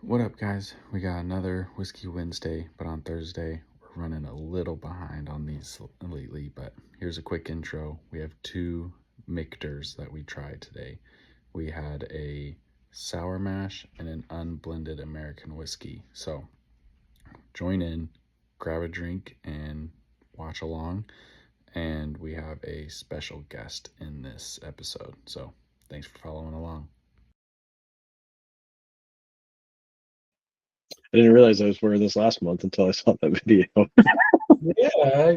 What up, guys? We got another Whiskey Wednesday, but on Thursday, we're running a little behind on these lately. But here's a quick intro. We have two Michters that we tried today. We had a sour mash and an unblended American whiskey. So join in, grab a drink, and watch along. And we have a special guest in this episode. So thanks for following along. I didn't realize I was wearing this last month until I saw that video. Yeah,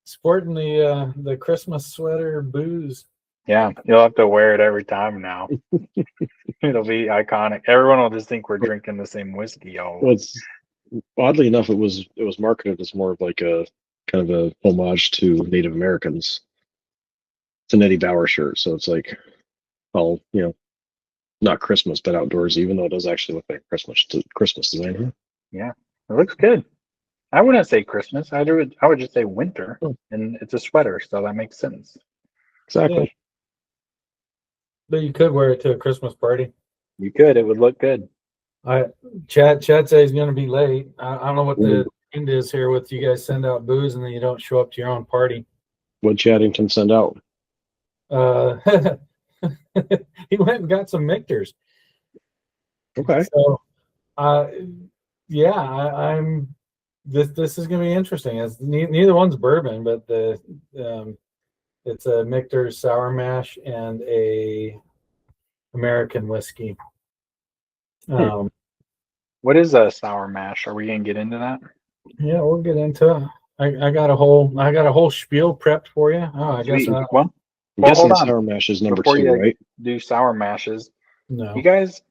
sporting the Christmas sweater booze. Yeah, you'll have to wear it every time now. It'll be iconic. Everyone will just think we're drinking the same whiskey. Well, oddly enough, it was marketed as more of like a kind of a homage to Native Americans. It's an Eddie Bauer shirt, so it's like, well, not Christmas, but outdoors. Even though it does actually look like Christmas design. Yeah, it looks good. I wouldn't say Christmas. I would just say winter, and it's a sweater, so that makes sense. Exactly. Yeah. But you could wear it to a Christmas party. You could. It would look good. Chad says he's going to be late. I don't know what the end is here with you guys send out booze and then you don't show up to your own party. What Chaddington send out? He went and got some Michters. Okay. So, I'm. This is going to be interesting. As neither one's bourbon, but it's a Michter's sour mash and a American whiskey. What is a sour mash? Are we gonna get into that? Yeah, we'll get into it. I got a whole spiel prepped for you. Oh, I guess. Well, I'm guessing hold on. sour mash is number Before 2, you right? do sour mashes. No. You guys,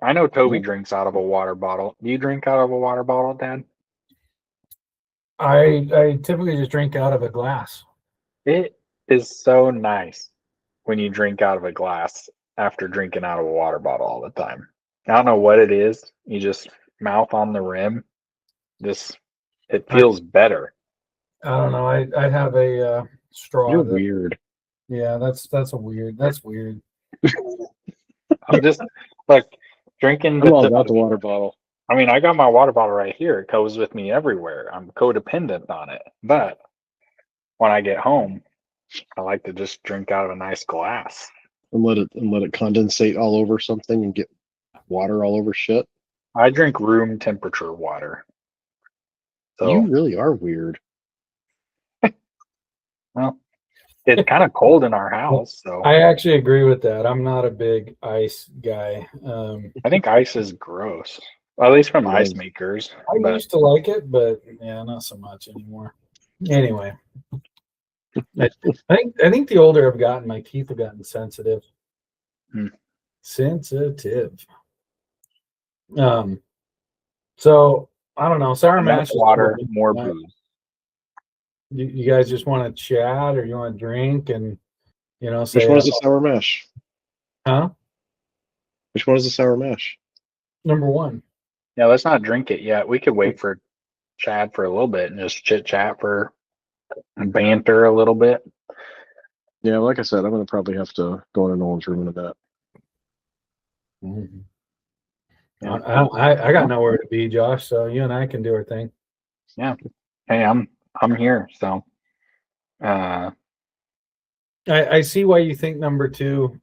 I know Toby drinks out of a water bottle. Do you drink out of a water bottle, Dad? I typically just drink out of a glass. It is so nice when you drink out of a glass after drinking out of a water bottle all the time. I don't know what it is. You just mouth on the rim. It feels better. I don't know. I have a straw. You're weird. Yeah, that's weird. That's weird. I'm just like drinking. I'm all about the water bottle. I mean, I got my water bottle right here. It goes with me everywhere. I'm codependent on it. But when I get home, I like to just drink out of a nice glass. And let it condensate all over something and get water all over shit. I drink room temperature water. So you really are weird. Well, it's kind of cold in our house, so I actually agree with that. I'm not a big ice guy. I think ice is gross. Well, at least from ice makers. I used to like it, but yeah, not so much anymore. Anyway, I think the older I've gotten, my teeth have gotten sensitive. Sensitive. So I don't know. Sour mash, water, more booze. You guys just want to chat, or you want to drink, and say, which one is the sour mash? Huh? Which one is the sour mash? Number 1. Yeah, let's not drink it yet. We could wait for Chad for a little bit and just chit chat and banter a little bit. Yeah, like I said, I'm gonna probably have to go into Nolan's room in a bit. Mm-hmm. Yeah. I got nowhere to be, Josh. So you and I can do our thing. Yeah. Hey, I'm here. So, I see why you think number 2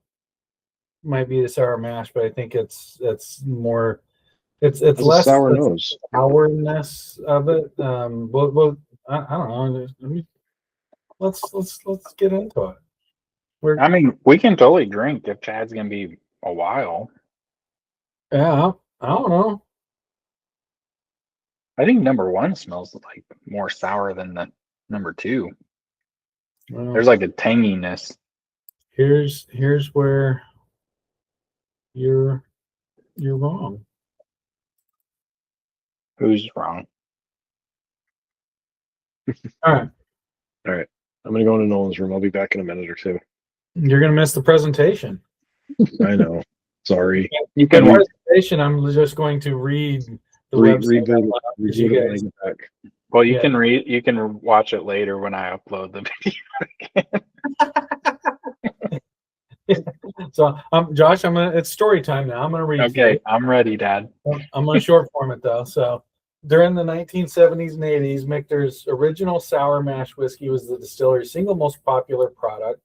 might be the sour mash, but I think it's more. It's less sour nose. Sourness of it. Well, I don't know. Let's get into it. I mean, we can totally drink if Chad's gonna be a while. Yeah, I don't know. I think number 1 smells like more sour than the number 2. Well, there's like a tanginess. Here's where you're wrong. Who's wrong? All right. I'm gonna go into Nolan's room. I'll be back in a minute or 2. You're gonna miss the presentation. I know. Sorry. You can presentation. I'm just going to read the website. Read it when I get back. Well, you can read. You can watch it later when I upload the video again. So, Josh, it's story time now. I'm gonna read. Okay, I'm ready, Dad. I'm gonna short form it though. So, during the 1970s and 80s, Michter's original sour mash whiskey was the distillery's single most popular product.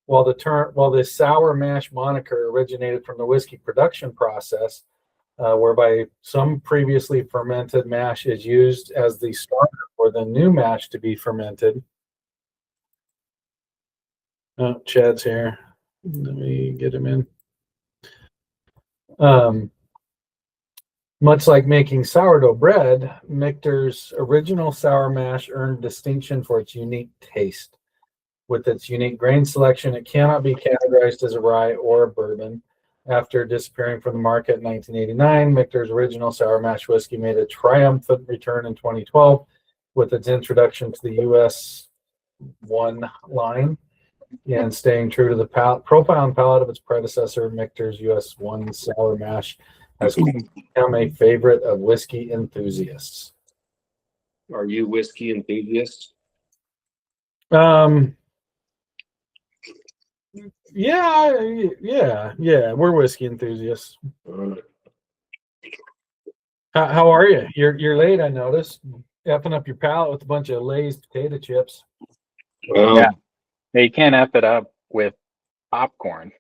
While the sour mash moniker originated from the whiskey production process, whereby some previously fermented mash is used as the starter for the new mash to be fermented. Oh, Chad's here. Let me get him in. Much like making sourdough bread, Michter's original sour mash earned distinction for its unique taste. With its unique grain selection, it cannot be categorized as a rye or a bourbon. After disappearing from the market in 1989, Michter's original sour mash whiskey made a triumphant return in 2012 with its introduction to the US 1 line and staying true to the profile and palate of its predecessor. Michter's US 1 sour mash has become a favorite of whiskey enthusiasts. Are you whiskey enthusiasts? Yeah. We're whiskey enthusiasts. How are you? You're late, I noticed. Effing up your palate with a bunch of Lay's potato chips. Yeah. You can't F it up with popcorn.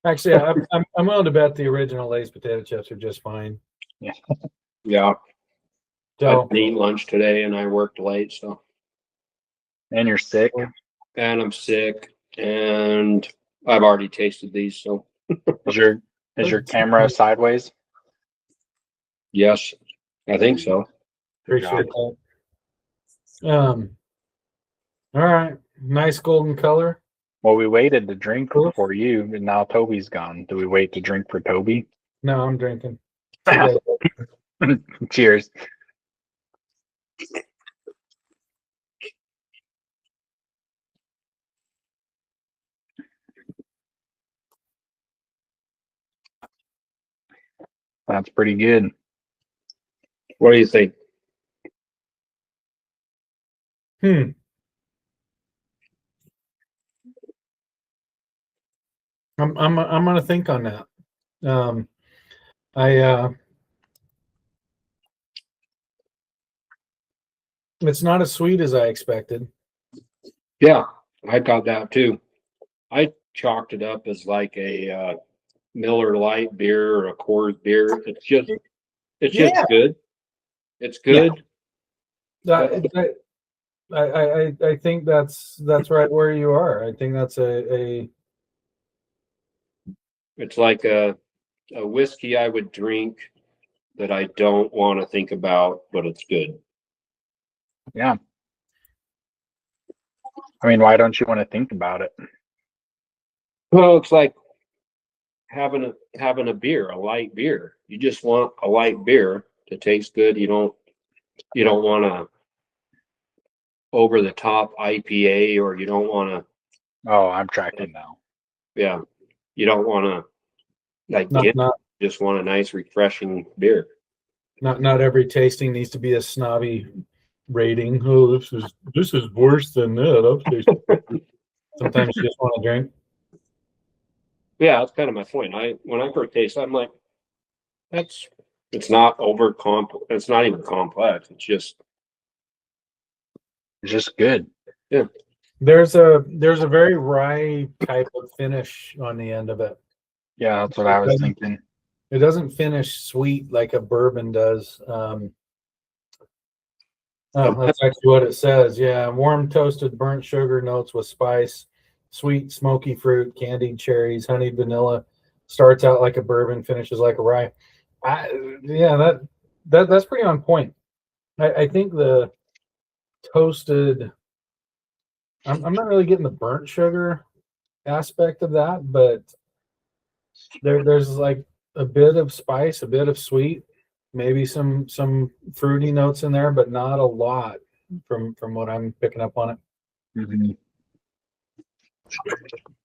Actually, I'm willing to bet the original Lay's potato chips are just fine. Yeah. I So, didn't eat lunch today and I worked late, so. And you're sick. And I'm sick and I've already tasted these, so. Is your camera sideways? Yes, I think so. appreciate that. All right. Nice golden color. Well, we waited to drink for you, and now Toby's gone. Do we wait to drink for Toby? No, I'm drinking. Cheers. That's pretty good. What do you think? I'm gonna think on that. It's not as sweet as I expected. Yeah, I got that too. I chalked it up as like a Miller Lite beer or a Coors beer. It's just good. It's good. I think that's right where you are. I think that's a It's like a whiskey I would drink that I don't want to think about, but it's good. Yeah. I mean, why don't you want to think about it? Well, it's like having a beer, a light beer. You just want a light beer to taste good. You don't want to over the top IPA, or you don't want to. Oh, I'm tracking now. Yeah, you don't want to just want a nice refreshing beer. Not every tasting needs to be a snobby rating. Oh, this is worse than that. Sometimes you just want to drink. Yeah, that's kind of my point. When I first taste, I'm like, it's not over complex. It's not even complex. It's just good. Yeah. There's a very rye type of finish on the end of it. Yeah, that's what I was thinking. It doesn't finish sweet like a bourbon does. That's actually what it says. Yeah, warm toasted burnt sugar notes with spice, sweet smoky fruit, candied cherries, honeyed vanilla. Starts out like a bourbon, finishes like a rye. That's pretty on point. I think the toasted. I'm not really getting the burnt sugar aspect of that, but there's like a bit of spice, a bit of sweet, maybe some fruity notes in there, but not a lot from what I'm picking up on it. Mm-hmm.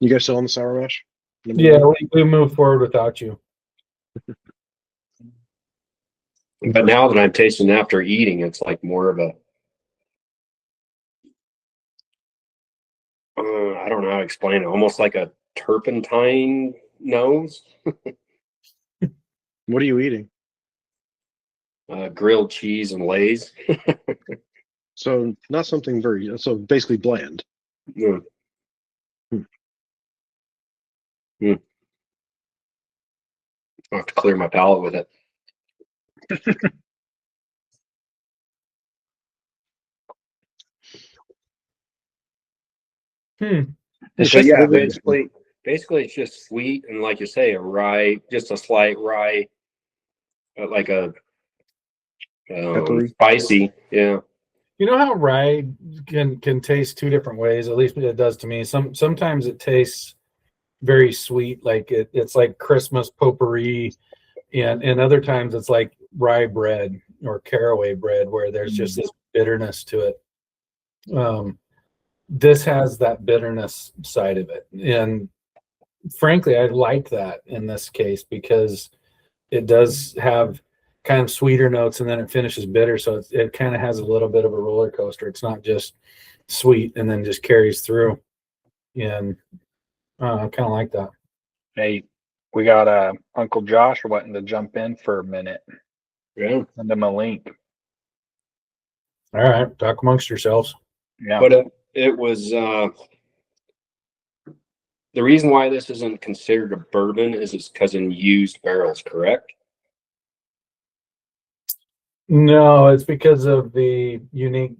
You guys still on the sour mash? Yeah, we move forward without you. But now that I'm tasting after eating, it's like more of a I don't know how to explain it. Almost like a turpentine nose. What are you eating? Grilled cheese and Lay's. So not something very, so basically bland. Mm. Hmm. Mm. I'll have to clear my palate with it. It's So just yeah, really- basically it's just sweet and like you say, a rye, just a slight rye, like a Peppery. spicy. Yeah. You know how rye can taste two different ways. At least it does to me. Sometimes it tastes very sweet, like it's like Christmas potpourri, and other times it's like rye bread or caraway bread, where there's just this bitterness to it. This has that bitterness side of it, and frankly, I like that in this case because it does have kind of sweeter notes and then it finishes bitter, so it kind of has a little bit of a roller coaster. It's not just sweet and then just carries through, and I kind of like that. Hey, we got Uncle Josh wanting to jump in for a minute. Yeah. Send him a link. All right, talk amongst yourselves. Yeah. But it was the reason why this isn't considered a bourbon is it's because in used barrels, correct? No, it's because of the unique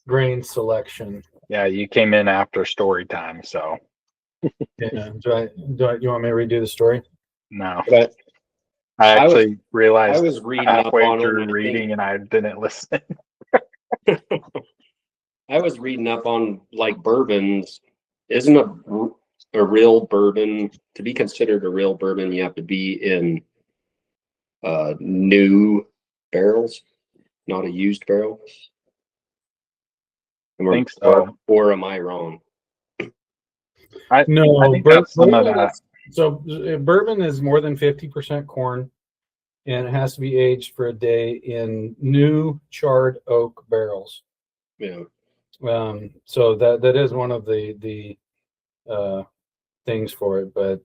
grain selection. Yeah, you came in after story time, so Yeah. You want me to redo the story? no. But I I was- actually realized I was reading up halfway on it. through And I reading and I didn't listen. I was reading up on like bourbons. Isn't a real bourbon, to be considered a real bourbon, you have to be in new barrels, not a used barrel? Think so. Or am I wrong? No, I think that's some of bourbon that. So bourbon is more than 50% corn, and it has to be aged for a day in new charred oak barrels. Yeah. So that is one of the things for it, but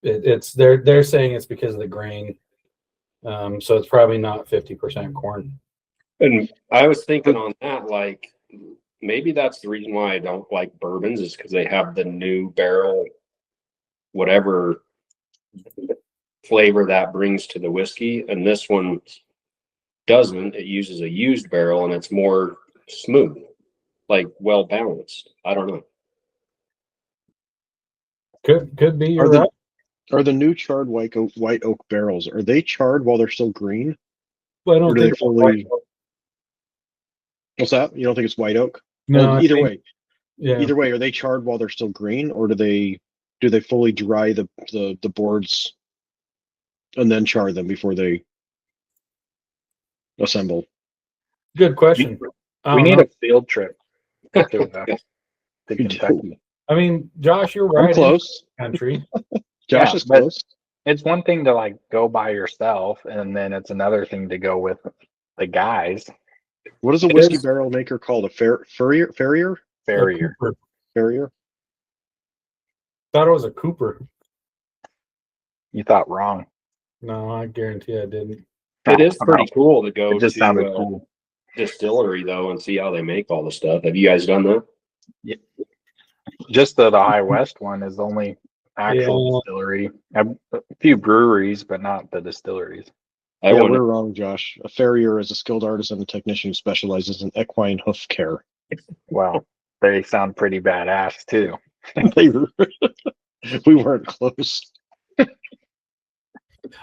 it's they're saying it's because of the grain. So it's probably not 50% corn. And I was thinking on that, like maybe that's the reason why I don't like bourbons is because they have the new barrel, whatever flavor that brings to the whiskey, and this one doesn't. It uses a used barrel and it's more smooth, like well balanced. I don't know. Could be. You're Are the right. are the new charred white oak barrels, are they charred while they're still green? But I Or don't do they think fully? What's that? You don't think it's white oak? no. Well, I either think- way, yeah. either way, are they charred while they're still green, or do they fully dry the boards and then char them before they assemble? Good question. I We don't need know. a field trip to You Kentucky. I mean, Josh, you're I'm right. close. In the country. Josh Yeah, is but- close. It's one thing to like go by yourself, and then it's another thing to go with the guys. What is a It whiskey is- barrel maker called? A Farrier? Farrier. Cooper. Farrier? Thought it was a Cooper. You thought wrong. No, I guarantee I didn't. It is pretty cool to go It just to sounded a cool. distillery though and see how they make all the stuff. Have you guys done that? Just the High West one is the only actual Yeah. distillery. A few breweries, but not the distilleries. I Yeah, want we're wrong, Josh. A farrier is a skilled artisan and technician who specializes in equine hoof care. Well, they sound pretty badass too. We weren't close.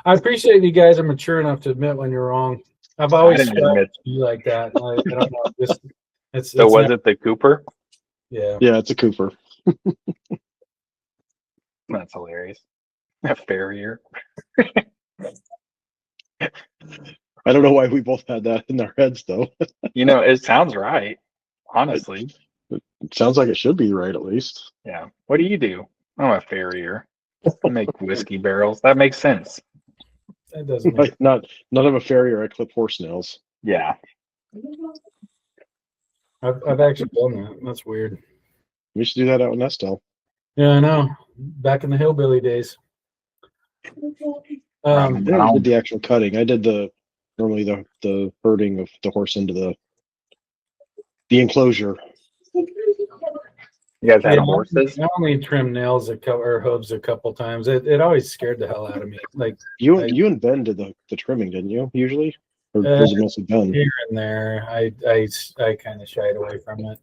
I appreciate you guys are mature enough to admit when you're wrong. I've always didn't strived admit. to be like that. I don't know. It's So was it the Cooper? Yeah. Yeah, it's a Cooper. That's hilarious. A Farrier. I don't know why we both had that in our heads, though. You know, it sounds right. Honestly. It sounds like it should be right, at least. Yeah. What do you do? I'm a farrier. I make whiskey barrels. That makes sense. That doesn't make Not of a farrier. I clip horse nails. Yeah. I've actually done that. That's weird. We should do that out in Estelle. Yeah, I know. Back in the hillbilly days. I never did the actual cutting. I did normally the herding of the horse into the enclosure. You guys had horses? I only trimmed nails or hooves a couple times. It always scared the hell out of me. Like You and Ben did the trimming, didn't you? Usually, or was it mostly Ben? here and there, I kind of shied away from it.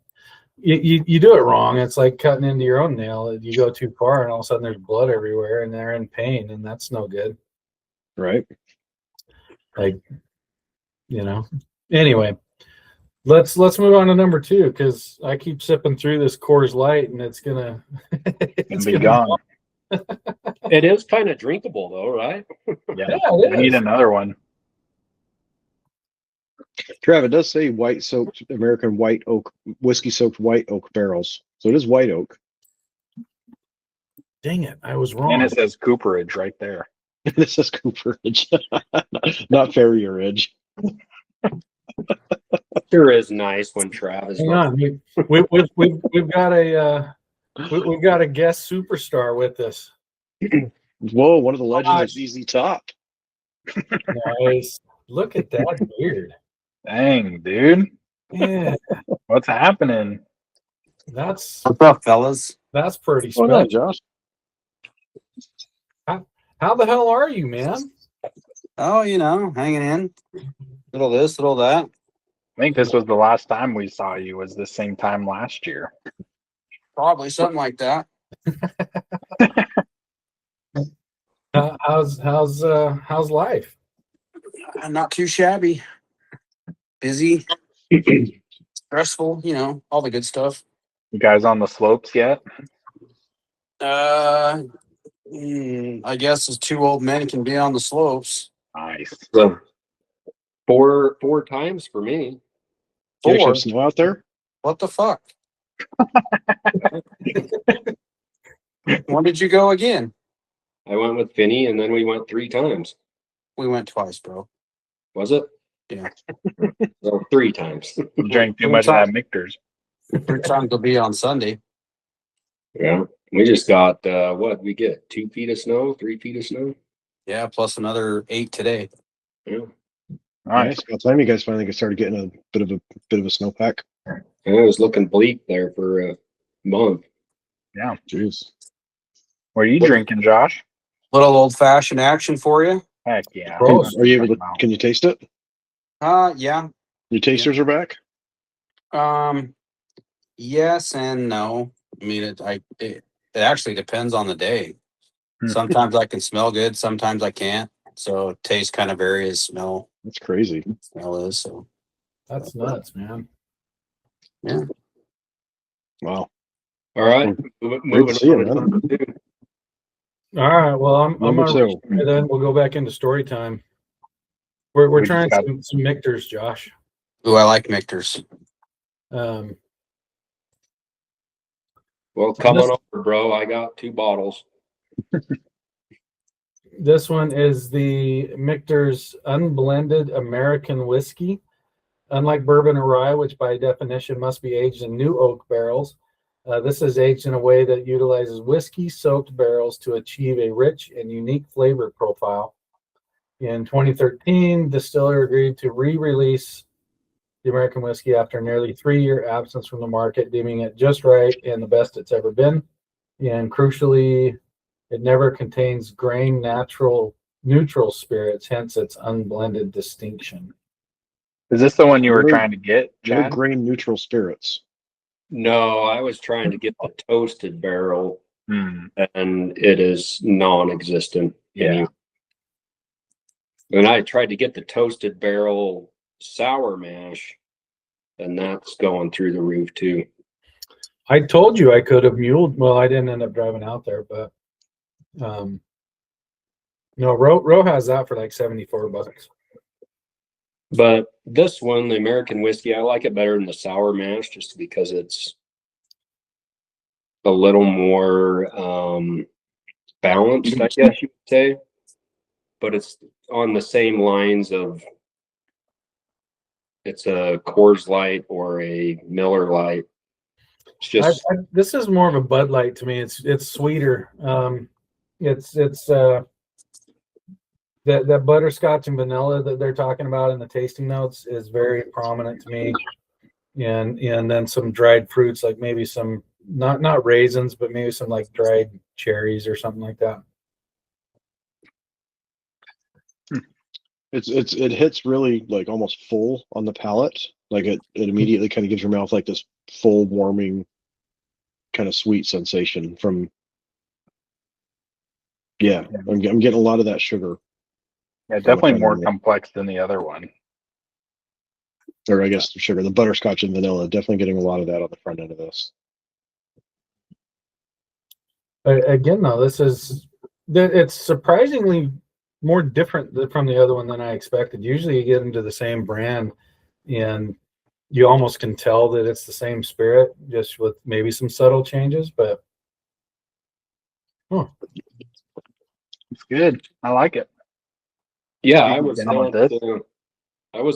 You do it wrong. It's like cutting into your own nail. You go too far, and all of a sudden there's blood everywhere, and they're in pain, and that's no good. Right. Like, Anyway, let's move on to number 2 because I keep sipping through this Coors Light, and it's gonna be gone. It is kind of drinkable, though, right? Yeah, we need another one. Trav, it does say white soaked American white oak whiskey soaked white oak barrels, so it is white oak. Dang it, I was wrong. And it says Cooperage right there. This says Cooperage, not Farrier Ridge. Sure is nice when Trav is. Hang on, we've got a guest superstar with us. Whoa, one of the legends of ZZ Top. Nice. Look at that beard. Dang, dude. Yeah, What's happening? what's up, fellas? That's pretty Oh, special. no, Josh. How the hell are you, man? Oh, hanging in. Little this, little that. I think this was the last time we saw you. Was the same time last year? Probably something like that. How's life? Not too shabby. Busy, stressful. All the good stuff. You guys on the slopes yet? I guess as 2 old men can be on the slopes. Nice. So, four times for me. You actually 4? have snow out there? What the fuck? When did you go again? I went with Finney, and then we went 3 times. We went twice, bro. Was it? Yeah. So 3 times. You drank too much of that Michters. 3 times will be on Sunday. Yeah. We just got what we get 2 feet of snow, 3 feet of snow. Yeah, plus another 8 today. Yeah. Nice. About time you guys finally started getting a bit of a snowpack. And it was looking bleak there for a month. Yeah. Jeez. What are you drinking, Josh? Little old-fashioned action for you. Heck yeah. Are you able to? Can you taste it? Yeah. Your tasters are back. Yes and no. I mean, it actually depends on the day. Hmm. Sometimes I can smell good, sometimes I can't. So taste kind of varies. Smell That's crazy. is so. That's nuts, man. Yeah. Wow. All right. Moving to see you, on to man. number 2. All right. Well, I'm Number on. 2. And then we'll go back into story time. We're We trying just some Michters, Josh. Ooh, I like Michters. Well, come on over, bro. I got 2 bottles. This one is the Michters Unblended American Whiskey. Unlike bourbon or rye, which by definition must be aged in new oak barrels, this is aged in a way that utilizes whiskey-soaked barrels to achieve a rich and unique flavor profile. In 2013, distiller agreed to re-release the American whiskey after a nearly 3-year absence from the market, deeming it just right and the best it's ever been. And crucially, it never contains grain neutral spirits, hence its unblended distinction. Is this the one you were trying to get, No Chad? grain neutral spirits. No, I was trying to get the toasted barrel, Hmm. and it is non-existent. Yeah. And I tried to get the toasted barrel sour mash, and that's going through the roof too. I told you I could have muled. Well, I didn't end up driving out there, but no, Roe has that for like $74. But this one, the American whiskey, I like it better than the sour mash just because it's a little more balanced, I guess you would say. But it's on the same lines of it's a Coors Light or a Miller Light. It's just This is more of a Bud Light to me. It's sweeter. It's that butterscotch and vanilla that they're talking about in the tasting notes is very prominent to me. And then some dried fruits, like maybe some not raisins, but maybe some like dried cherries or something like that. It hits really like almost full on the palate. Like it immediately kind of gives your mouth like this full warming kind of sweet sensation from. Yeah, I'm getting a lot of that sugar. Yeah, definitely more complex than the other one. Or I guess sugar, the butterscotch and vanilla, definitely getting a lot of that on the front end of this. Again, though, it's surprisingly more different from the other one than I expected. Usually you get into the same brand and you almost can tell that it's the same spirit, just with maybe some subtle changes, but it's good. I like it. yeah, I was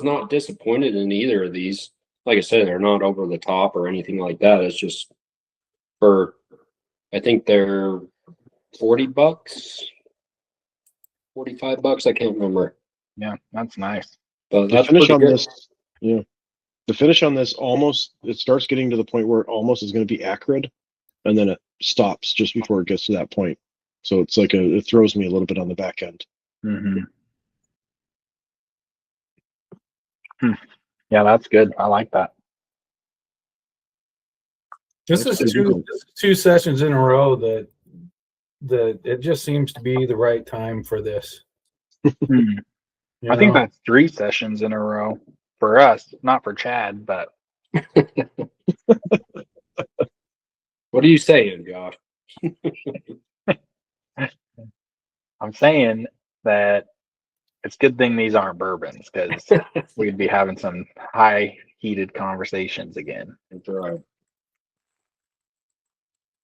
not disappointed in either of these. Like I said, they're not over the top or anything like that. It's just I think they're $40, $45. I can't remember. Yeah, that's nice. But The that's finish pretty on good. this, yeah. The finish on this it starts getting to the point where it almost is going to be acrid, and then it stops just before it gets to that point. So it's like it throws me a little bit on the back end. Mm-hmm. Yeah, that's good. I like that. this is two sessions in a row that it just seems to be the right time for this. I think that's 3 sessions in a row for us, not for Chad, but What are you saying, Josh? I'm saying that it's a good thing these aren't bourbons, because we'd be having some high heated conversations again. That's right.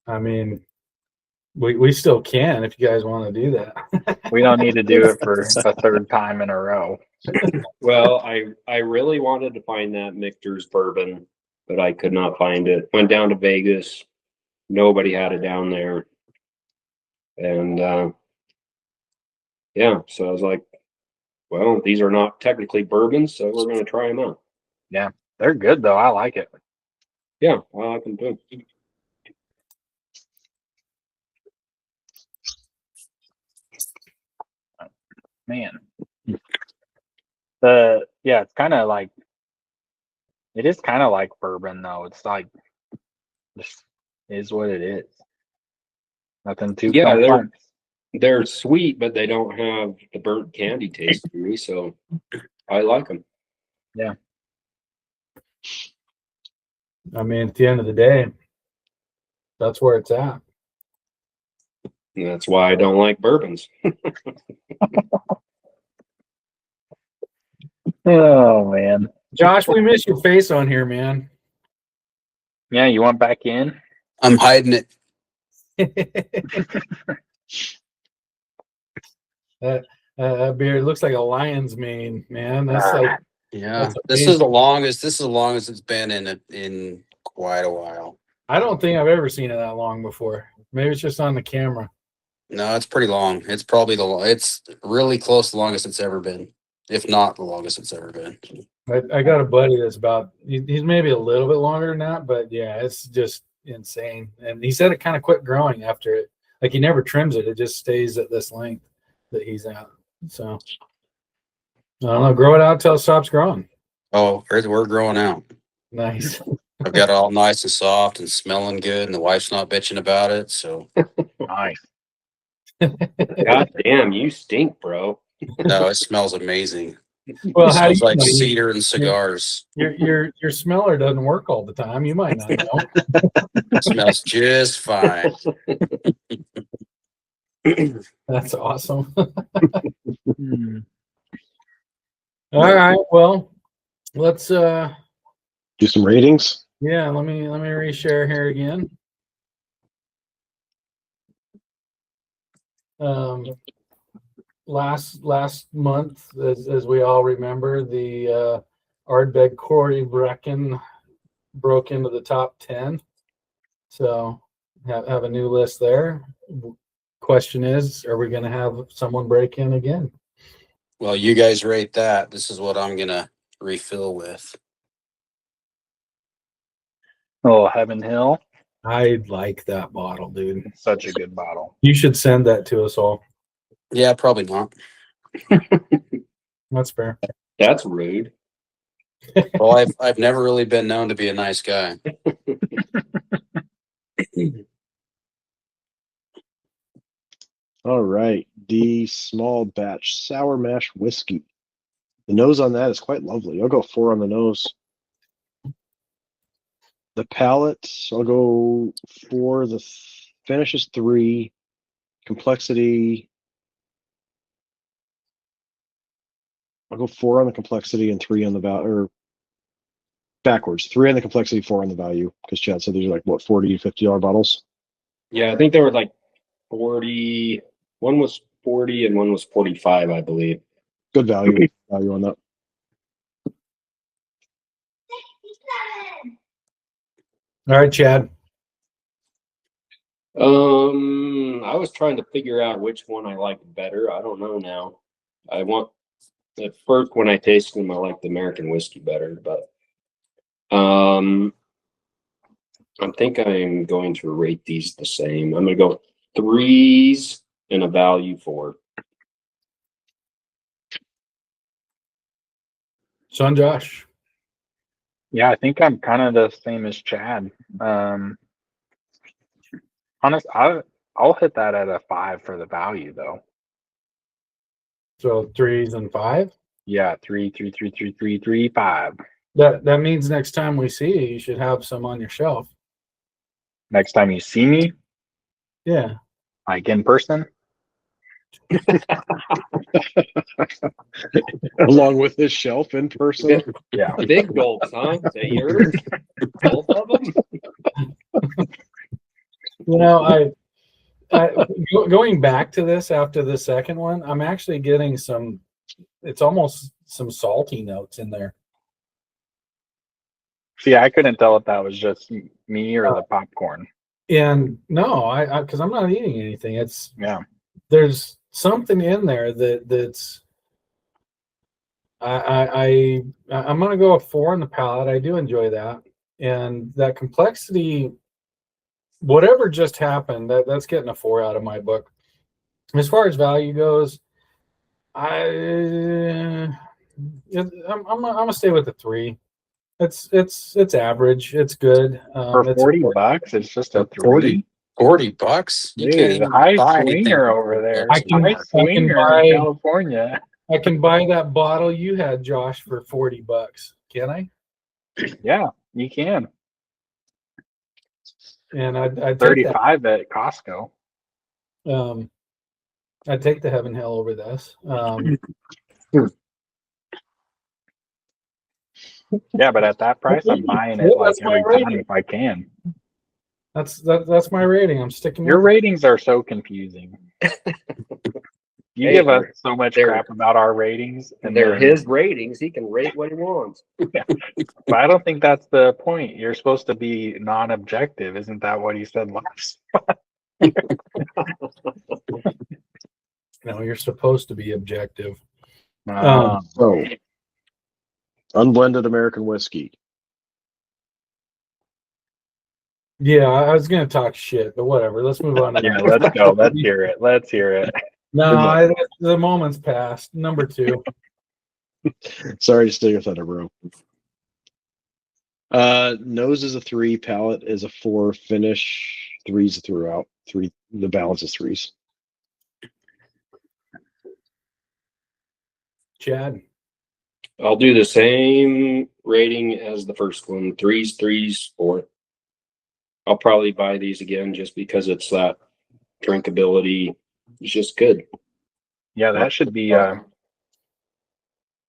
I mean, we still can if you guys want to do that. We don't need to do it for a 3rd time in a row. Well, I really wanted to find that Michters bourbon, but I could not find it. Went down to Vegas. Nobody had it down there. And yeah, so I was like, well, these are not technically bourbons, so we're going to try them out. Yeah, they're good though. I like it. Yeah, I like them too. Man. It's kind of like, it is kind of like bourbon though. It's like, just is what it is. Nothing too complex. They're sweet, but they don't have the burnt candy taste to me, so I like them. Yeah. I mean, at the end of the day, that's where it's at. And that's why I don't like bourbons. Oh man. Josh, we miss your face on here, man. Yeah, you want back in? I'm hiding it. That beard looks like a lion's mane, man. That's like, yeah. This is the longest it's been in quite a while. I don't think I've ever seen it that long before. Maybe it's just on the camera. No, it's pretty long. It's probably it's really close to the longest it's ever been, if not the longest it's ever been. I got a buddy that's he's maybe a little bit longer than that, but yeah, it's just insane. And he said it kind of quit growing after it. Like he never trims it. It just stays at this length that he's at. So I don't know, grow it out till it stops growing. Oh, we're growing out. Nice. I've got it all nice and soft and smelling good, and the wife's not bitching about it. So Nice. God damn, you stink, bro. no, it smells amazing. Well, It how do smells you like know? cedar and cigars. Your smeller doesn't work all the time. You might not know. It smells just fine. That's awesome. All right. Well, let's Do some ratings. yeah, let me reshare here again. Last month, as we all remember, the Ardbeg Corey Brecken broke into the top 10. So have a new list there. Question is, are we going to have someone break in again? Well, you guys rate that. This is what I'm gonna refill with. Oh, Heaven Hill. I like that bottle, dude. It's such a good bottle. You should send that to us all. Yeah, probably not. That's fair. That's rude. Well, I've never really been known to be a nice guy. All right, the small batch sour mash whiskey. The nose on that is quite lovely. I'll go 4 on the nose. The palate, I'll go 4. The finish is 3. Complexity, I'll go 4 on the complexity and 3 on the value, or backwards. 3 on the complexity, 4 on the value. Because Chad said these are like what, $40, $50 bottles. Yeah, I think they were like 40. One was 40 and one was 45, I believe. Good value on that. All right, Chad. I was trying to figure out which one I liked better. I don't know now. At first when I tasted them, I liked the American whiskey better, but I think I'm going to rate these the same. I'm gonna go 3s and a value 4. Son Josh. Yeah, I think I'm kind of the same as Chad. Honest, I'll hit that at a 5 for the value though. So 3s and 5. Yeah, 3, 3, 3, 3, 3, 3, 5. That means next time we see you, you should have some on your shelf. Next time you see me, Yeah. like in person, Along with this shelf in person. yeah. Big gulps, huh? Is that yours? Both of them? You know, going back to this after the second one, I'm actually getting it's almost some salty notes in there. See, I couldn't tell if that was just me or the popcorn. And no, because I'm not eating anything. Yeah. There's something in there that's I'm gonna go a 4 on the palate. I do enjoy that, and that complexity, whatever just happened, that's getting a 4 out of my book. As far as value goes, I'm gonna stay with the 3. It's average. It's good. For It's $40, it's just a 3. $40. You can't Dude, even high buy anything swinger for over there. I can- High I can swinger buy- in California. I can buy that bottle you had, Josh, for $40. Can I? Yeah, you can. And I'd take that. 35 at Costco. I'd take the Heaven Hill over this. Yeah, but at that price, I'm buying it like That's my every time rating. if I can. That's my rating. I'm sticking Your with it. ratings are so confusing. You Hey, give us so much they're- crap about our ratings, and They're then- his ratings. He can rate what he wants. But I don't think that's the point. You're supposed to be non-objective. Isn't that what he said last? No, you're supposed to be objective. So, unblended American whiskey. Yeah, I was gonna talk shit, but whatever. Let's move on to yeah, that. let's go. Let's hear it. Let's hear it. No, the moment's passed. Number 2. Sorry to steal your thunder, bro. Nose is a 3, palate is a 4, finish 3s throughout. 3, the balance is 3s. Chad. I'll do the same rating as the first one. 3s, 3s, 4. I'll probably buy these again just because it's that drinkability. It's just good. Yeah, that should be.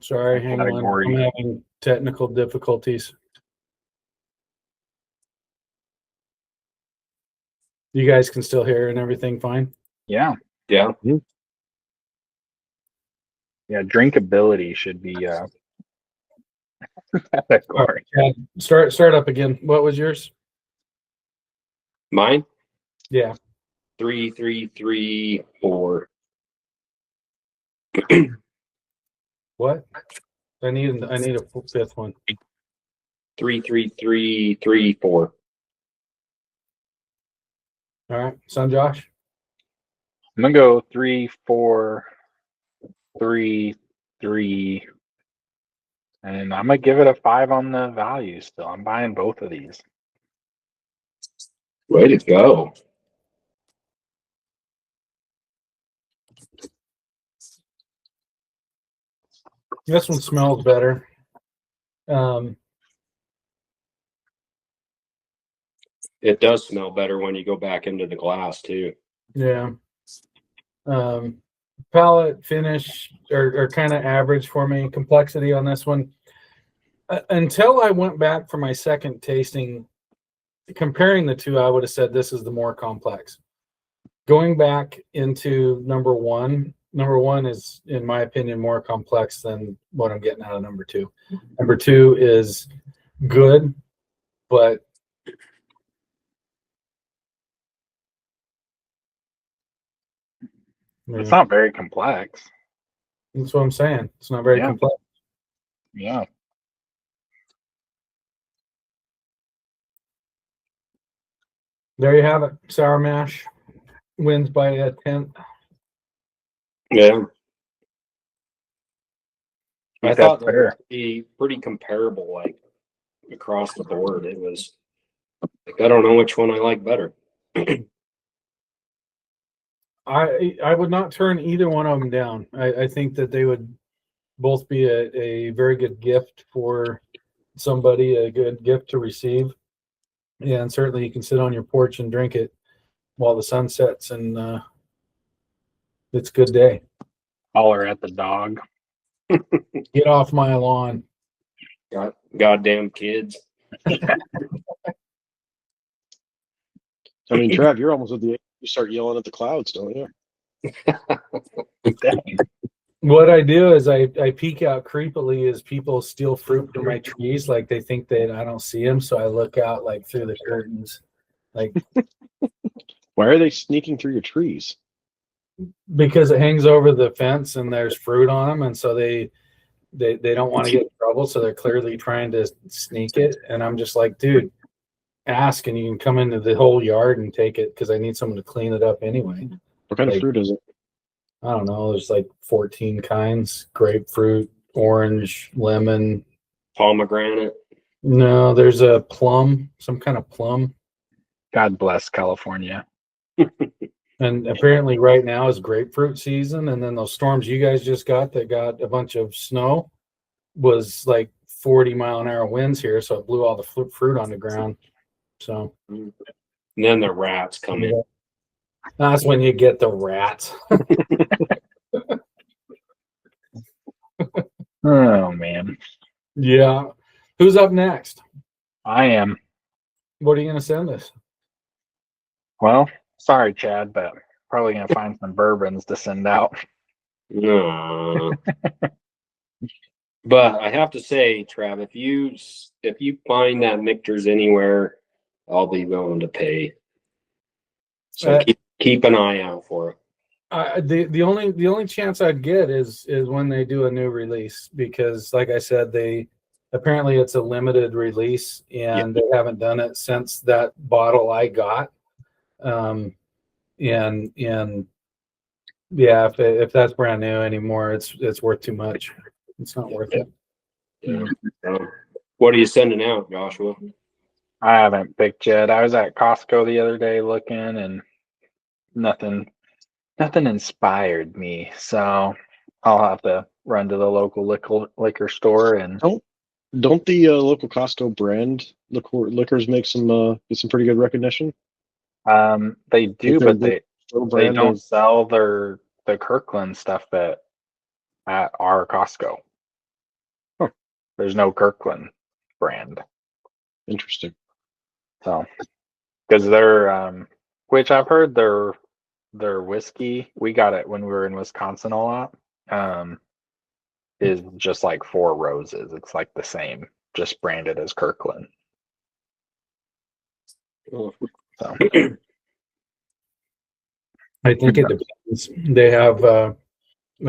Sorry, hang on. Category. I'm having technical difficulties. You guys can still hear and everything fine? Yeah, Yeah. yeah. Drinkability should be. All right, Chad, start up again. What was yours? Mine? Yeah. 3334. What? I need a fifth one. 33334. All right, son Josh. I'm gonna go 3, 4, 3, 3, and I'm gonna give it a 5 on the value. Still, I'm buying both of these. Way to go. This one smells better. It does smell better when you go back into the glass too. Yeah. Palate finish are kind of average for me. Complexity on this one. Until I went back for my second tasting, comparing the two, I would have said this is the more complex. Going back into number one is, in my opinion, more complex than what I'm getting out of number two. Number two is good, but It's not very complex. that's what I'm saying. It's not very complex. Yeah. There you have it. Sour Mash wins by a 10th. Yeah. I That's thought that fair. would be pretty comparable, like across the board. It was like, I don't know which one I like better. I would not turn either one of them down. I think that they would both be a very good gift for somebody, a good gift to receive. Yeah, and certainly you can sit on your porch and drink it while the sun sets, and it's a good day. Holler at the dog. Get off my lawn. Goddamn kids. I mean, Trav, you're almost at the age you start yelling at the clouds, don't you? Dang. What I do is I peek out creepily as people steal fruit from my trees. Like they think that I don't see them, so I look out like through the curtains, like Why are they sneaking through your trees? because it hangs over the fence and there's fruit on them, and so they don't want to get in trouble, so they're clearly trying to sneak it. And I'm just like, dude, ask and you can come into the whole yard and take it because I need someone to clean it up anyway. What kind Like, of fruit is it? I don't know. There's like 14 kinds: grapefruit, orange, lemon. Pomegranate. No, there's a plum, some kind of plum. God bless California. And apparently right now is grapefruit season. And then those storms you guys just got that got a bunch of snow was like 40-mile-an-hour winds here. So it blew all the fruit on the ground. So And then the rats come in. that's when you get the rats. Oh man. Yeah. Who's up next? I am. What are you going to send us? Well, sorry, Chad, but probably gonna find some bourbons to send out. No. But I have to say, Trav, if you find that Michters anywhere, I'll be willing to pay. So keep an eye out for it. The only chance I'd get is when they do a new release, because like I said, apparently it's a limited release and they haven't done it since that bottle I got. And yeah, if that's brand new anymore, it's worth too much. It's not worth it. What are you sending out, Joshua? I haven't picked yet. I was at Costco the other day looking, and nothing inspired me. So I'll have to run to the local liquor store and. Don't the local Costco brand liquors make some get some pretty good recognition? They do, but they brand don't sell the Kirkland stuff at our Costco. Huh. There's no Kirkland brand. Interesting. So, because they're which I've heard their whiskey, we got it when we were in Wisconsin a lot, is just like Four Roses. It's like the same, just branded as Kirkland. Oh. So I think it depends. They have a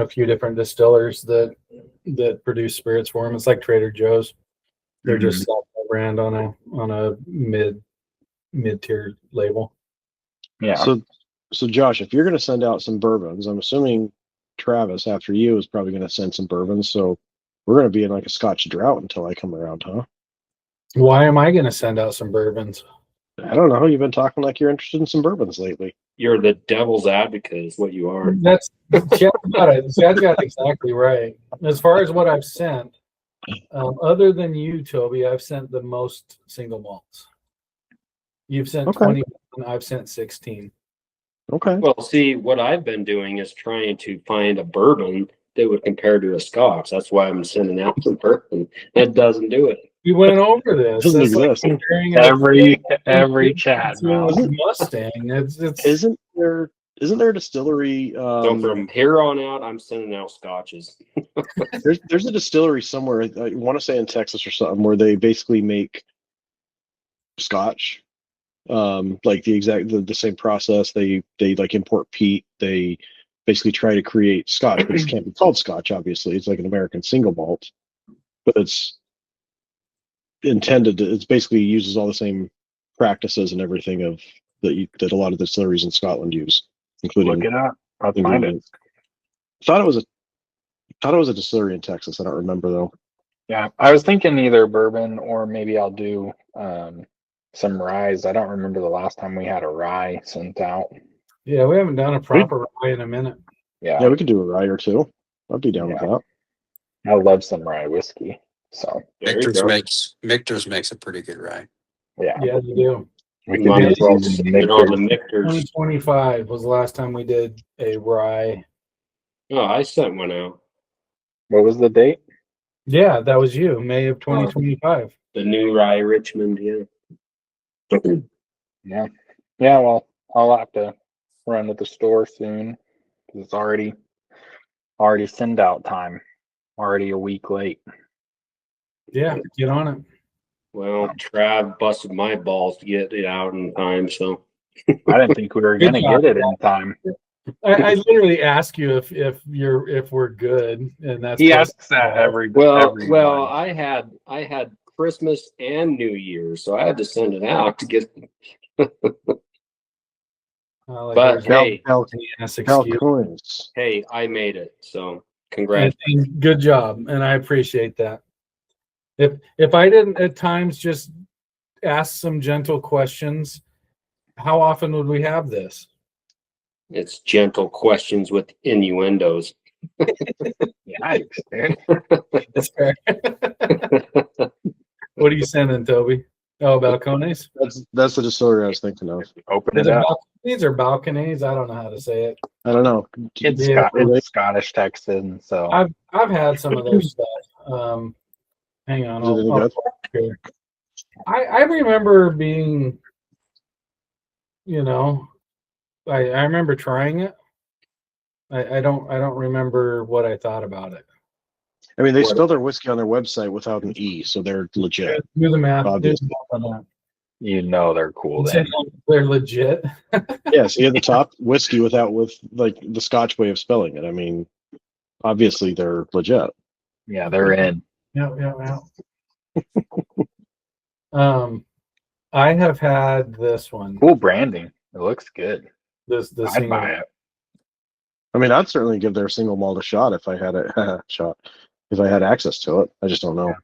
few different distillers that produce spirits for them. It's like Trader Joe's. They're just selling a brand on a mid tier label. yeah. So Josh, if you're going to send out some bourbons, I'm assuming Travis after you is probably going to send some bourbons. So we're going to be in like a Scotch drought until I come around, huh? Why am I going to send out some bourbons? I don't know. You've been talking like you're interested in some bourbons lately. You're the devil's advocate, is what you are. That's Chad's got it. Chad's got it exactly right. As far as what I've sent, other than you, Toby, I've sent the most single malts. You've sent Okay. 20, I've sent 16. Okay. Well, see, what I've been doing is trying to find a bourbon that would compare to a Scotch. That's why I'm sending out some bourbon. It doesn't do it. We went over this. Doesn't It's like exist. comparing Every Chad to a mouth. Mustang. It's Isn't there a distillery? So from here on out, I'm sending out Scotches. There's a distillery somewhere. I want to say in Texas or something where they basically make Scotch. Like the same process. They like import peat. They basically try to create Scotch, but it can't be called Scotch. Obviously, it's like an American single malt, but it's intended to. It's basically uses all the same practices and everything of that a lot of distilleries in Scotland use, including. Look it up. I'll find it. Thought it was a distillery in Texas. I don't remember though. Yeah, I was thinking either bourbon or maybe I'll do some ryes. I don't remember the last time we had a rye sent out. yeah, we haven't done a proper rye in a minute. Yeah, we could do a rye or two. I'd be down with that. I love some rye whiskey. So There you go. Michters makes a pretty good rye. yeah, Yeah, they do. we Might can as well do send it on the Michters. 2025 was the last time we did a rye. Oh, I sent one out. What was the date? Yeah, that was you, May of 2025. The new rye Richmond, yeah. Yeah. Yeah, well, I'll have to run to the store soon because it's already send out time. Already a week late. Yeah, get on it. Well, Trav busted my balls to get it out in time, so I didn't think we were Good gonna job. get it in time. I literally ask you if we're good, and that's He what- asks that every well, everyone. I had Christmas and New Year's, so I had to send it out to get. like But there's hey, yes, excuse. Coins. hey, I made it, so congrats. And good job, and I appreciate that. If I didn't at times just ask some gentle questions, how often would we have this? It's gentle questions with innuendos. Yikes, dude. That's fair. What are you sending, Toby? Oh, balconies? That's the distillery I was thinking of. Open Is it it up. balconies or balconies? I don't know how to say it. I don't know. It's, Yeah. it's Scottish Texan, so I've had some of their stuff. Hang on. Is it any I'll good? here. I remember being, I remember trying it. I don't remember what I thought about it. I mean, they spell their whiskey on their website without an E, so they're legit. Do the math. Do Obvious. the math on that. you know they're cool then. They're legit. Yeah, see at the top, whiskey with like the Scotch way of spelling it. I mean, obviously they're legit. Yeah, they're in. Yeah. I have had this one. Cool branding. It looks good. This I'd single. buy it. I mean, I'd certainly give their single malt a shot if I had if I had access to it. I just don't know.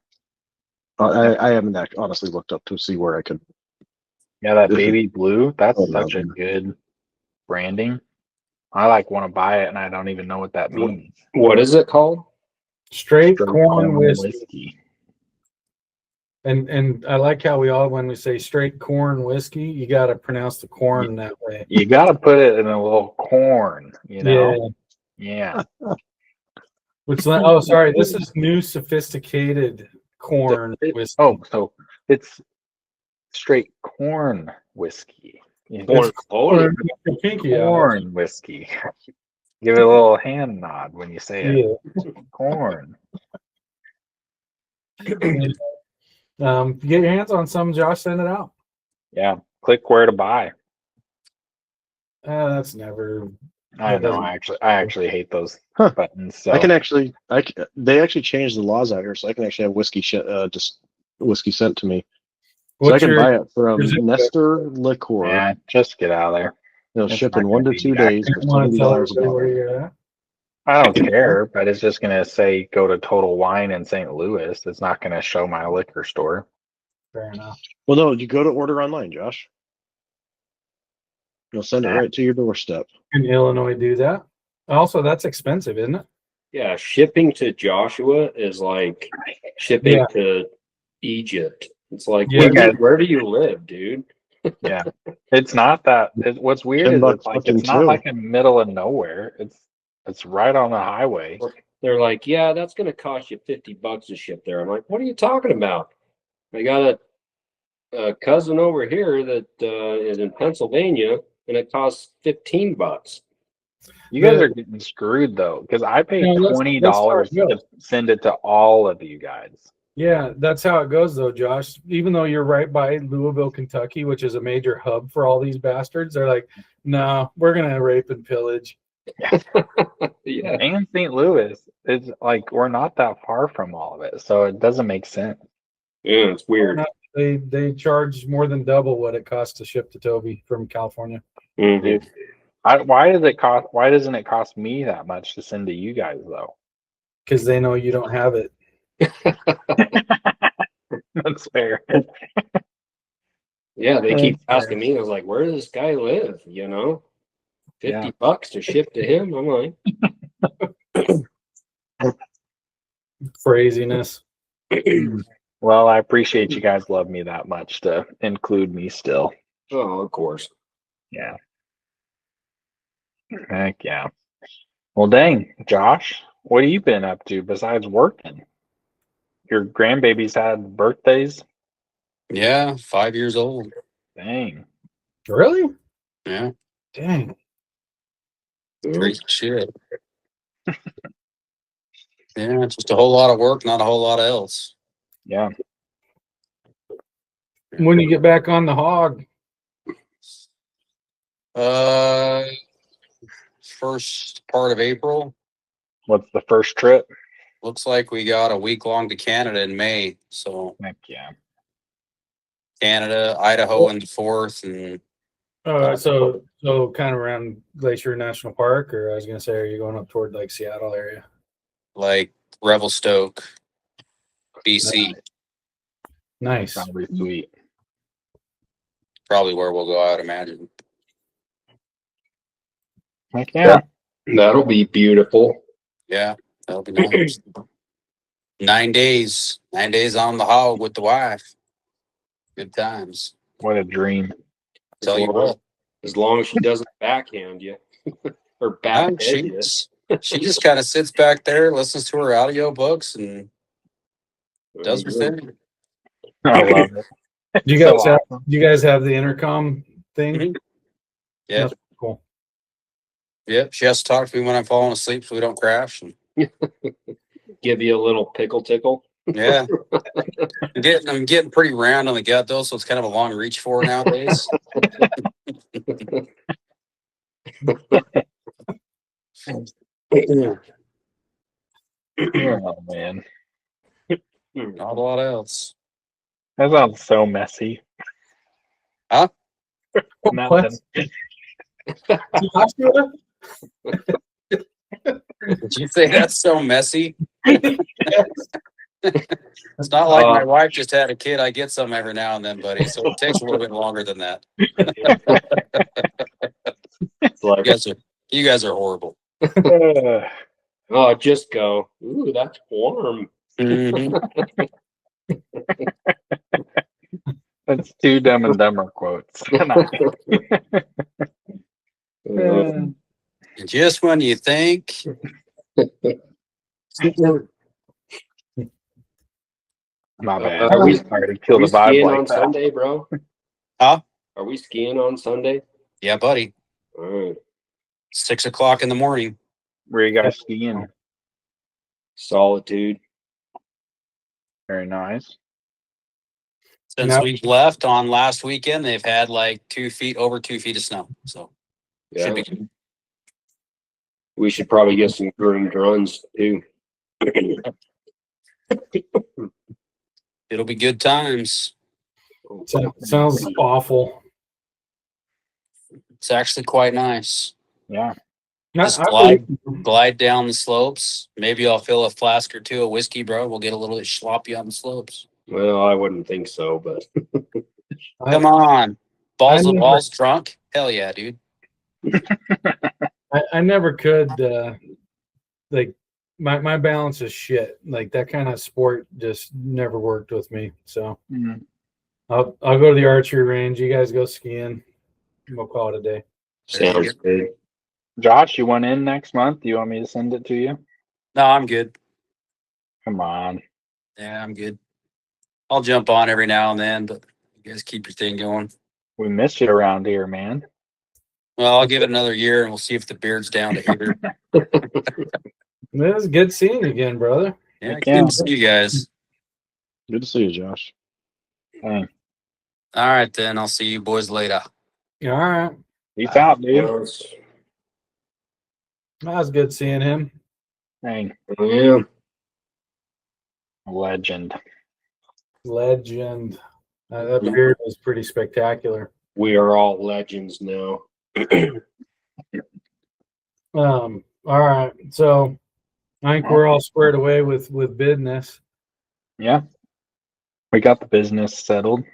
I haven't honestly looked up to see where I could. Yeah, that baby blue, that's Oh, such a no. good branding. I want to buy it and I don't even know what that means. What is it called? Straight Straight corn corn whiskey. And I like how when we say straight corn whiskey, you got to pronounce the corn that way. You got to put it in a little corn, you know? Yeah. Sorry, this is new sophisticated corn whiskey. Oh, so it's straight corn whiskey. Corn. Corn, your pinky out. Corn whiskey. Give it a little hand nod when you say it. Yeah. Corn. Get your hands on some, Josh. Send it out. Yeah. Click where to buy. That's never. I That know. doesn't- I actually hate those Huh. buttons. So they actually changed the laws out here, so I can actually have just whiskey sent to me. So I What's can your buy it from your zip code? Nestor Liquor. yeah, just get out of there. It'll It's ship not in gonna 1 to be 2 accurate. days You for want to tell $70 a everybody where bottle. you're at? I don't care, but it's just gonna say go to Total Wine in St. Louis. It's not gonna show my liquor store. Fair enough. Well, no, you go to order online, Josh. You'll send it Nah. right to your doorstep. Can Illinois do that? Also, that's expensive, isn't it? Yeah, shipping to Joshua is like shipping Yeah. to Egypt. It's like, Yeah. where do you live, dude? Yeah, it's not that. What's weird is $10 it's like fucking it's not too. like in the middle of nowhere. It's right on the highway. They're like, yeah, that's going to cost you $50 to ship there. I'm like, what are you talking about? I got a cousin over here that is in Pennsylvania, and it costs $15. You guys The- are getting screwed though, because I paid No, let's $20 start, to send it to all of you guys. Yeah, that's how it goes, though, Josh. Even though you're right by Louisville, Kentucky, which is a major hub for all these bastards, they're like, no, we're going to rape and pillage. Yeah. And St. Louis is like we're not that far from all of it, so it doesn't make sense. Yeah, it's weird. They charge more than double what it costs to ship to Toby from California. Mhm. Why doesn't it cost me that much to send to you guys though? Because they know you don't have it. That's fair. Yeah, they keep That's asking me. I was like, where does this guy live? You know, Yeah. $50 to ship to him. I'm like, Craziness. Well, I appreciate you guys love me that much to include me still. oh, of course. Yeah. Heck yeah. Well, dang, Josh, what have you been up to besides working? Your grandbabies had birthdays? Yeah, 5 years old. Dang. Really? Yeah, Dang. crazy shit. Yeah, just a whole lot of work, not a whole lot else. Yeah. When you get back on the hog, First part of April. What's the first trip? Looks like we got a week long to Canada in May. So Heck yeah. Canada, Idaho in the 4th, and so kind of around Glacier National Park, or I was gonna say, are you going up toward like Seattle area? like Revelstoke, BC. Nice. Probably sweet. Probably where we'll go, I'd imagine. Heck yeah. That'll be beautiful. Yeah, that'll be nice. 9 days. 9 days on the hog with the wife. Good times. What a dream. Tell you what. As long as she doesn't backhand you or Yeah, backhand you. she just kind of sits back there, listens to her audio books, and does her thing. I love it. Do you So guys have awesome. do you guys have the intercom thing? Mhm. Yeah. That's cool. Yep. She has to talk to me when I'm falling asleep so we don't crash. And Give you a little pickle tickle. yeah. I'm getting pretty round on the gut though, so it's kind of a long reach for her nowadays. Oh, man. Not a lot else. That sounds so messy. Huh? Nothing. Joshua? Did you say that's so messy? It's not like my wife just had a kid. I get some every now and then, buddy. So it takes a little bit longer than that. It's like, You guys are horrible. oh, just go. Ooh, that's warm. Mhm. That's two Dumb and Dumber quotes. Just when you think. My bad. Are we Sorry to kill Are we the vibe skiing like on that. Sunday, bro? Huh? Are we skiing on Sunday? Yeah, buddy. All right. 6 o'clock in the morning. Where you guys skiing? Solitude. Very nice. Since No. we've left on last weekend, they've had like over 2 feet of snow. So Yeah. Should be good. We should probably get some groomed runs too. It'll be good times. Sounds awful. It's actually quite nice. Yeah. Just I glide down the slopes. Maybe I'll fill a flask or two of whiskey, bro. We'll get a little bit sloppy on the slopes. Well, I wouldn't think so, but Come on. Balls I of never- balls drunk? Hell yeah, dude. I never could like my balance is shit. Like that kind of sport just never worked with me. So Mhm. I'll go to the archery range. You guys go skiing. We'll call it a day. sounds good. Josh, you want in next month? Do you want me to send it to you? No, I'm good. Come on. Yeah, I'm good. I'll jump on every now and then, but you guys keep your thing going. We miss you around here, man. Well, I'll give it another year and we'll see if the beard's down to here. It was good seeing you again, brother. Yeah, Heck good yeah. to see you guys. Good to see you, Josh. Hey, All right, then. I'll see you boys later. All right. peace out, dude. That was good seeing him. Hey, Yeah. legend. Legend. That beard was pretty spectacular. We are all legends now. All right. So I think we're all squared away with business. Yeah. We got the business settled.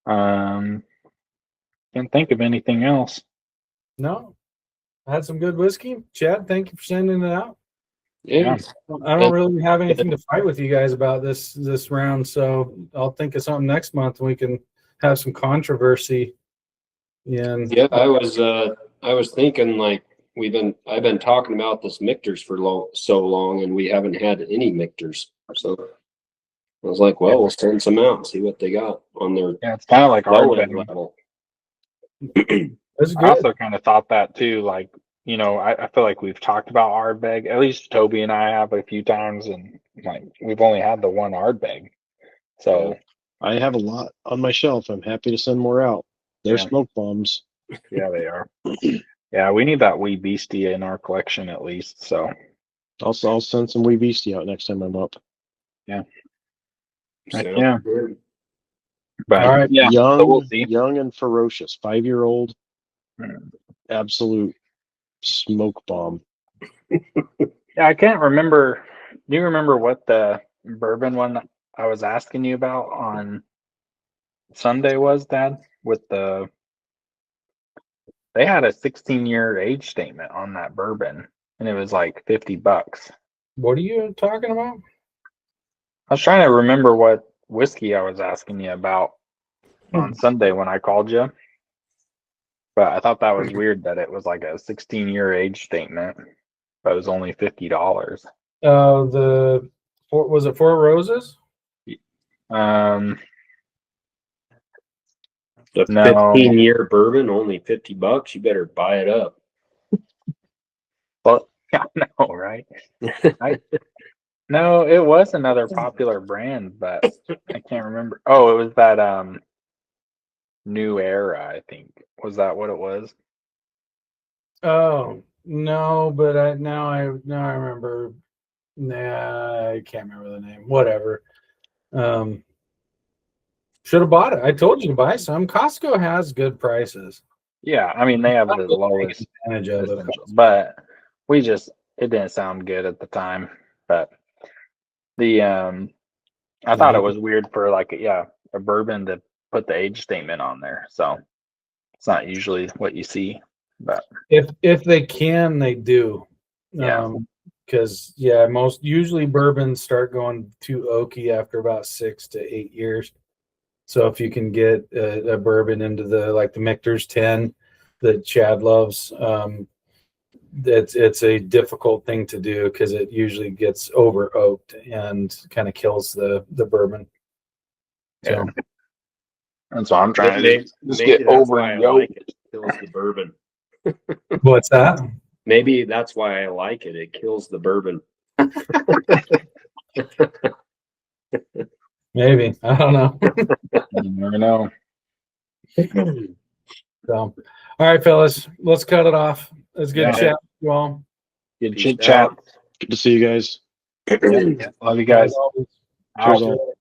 Can't think of anything else. No. I had some good whiskey. Chad, thank you for sending it out. Yeah. I don't really have anything to fight with you guys about this round, so I'll think of something next month and we can have some controversy. Yeah, I was thinking like I've been talking about this Michters for so long and we haven't had any Michters. So I was like, well, we'll send some out and see what they got on their Yeah, it's kind of like low our end level. That's I good. also kind of thought that too. Like, you know, I feel like we've talked about Ardbeg. At least Toby and I have a few times, and like we've only had the one Ardbeg. So I have a lot on my shelf. I'm happy to send more out. They're Yeah. smoke bombs. yeah, they are. Yeah, we need that wee beastie in our collection at least. So I'll send some wee beastie out next time I'm up. Sounds yeah. good. but All right. yeah, young, so we'll see. young and ferocious. 5-year-old, Hmm. absolute smoke bomb. Yeah, I can't remember. Do you remember what the bourbon one I was asking you about on Sunday was, Dad? With they had a 16-year age statement on that bourbon, and it was like $50. What are you talking about? I was trying to remember what whiskey I was asking you about on Sunday when I called you, but I thought that was weird that it was like a 16-year age statement, but it was only $50. Was it Four Roses? Um, The No. 15-year bourbon, only $50. You better buy it up. well, I know, right? No, it was another popular brand, but I can't remember. Oh, it was that New Era, I think. Was that what it was? Oh no, but now I remember. Nah, I can't remember the name. Whatever. Should have bought it. I told you to buy some. Costco has good prices. Yeah, I mean they have the lowest, Advantage of it. but it didn't sound good at the time. But the I thought it was weird for like a bourbon to put the age statement on there. So it's not usually what you see. But If they can, they do. Yeah. Because most usually bourbons start going too oaky after about 6 to 8 years. So if you can get a bourbon into the Michters 10 that Chad loves, it's a difficult thing to do because it usually gets over oaked and kind of kills the bourbon. So and so I'm trying to just Maybe get that's over why I yoked. like it. It kills the bourbon. what's that? Maybe that's why I like it. It kills the bourbon. Maybe, I don't know. You never know. So, All right, fellas, let's cut it off. It's good Yeah. chat with you all. Good Peace chit out. chat. Good to see you guys. Love you guys. As always. Out. Cheers all.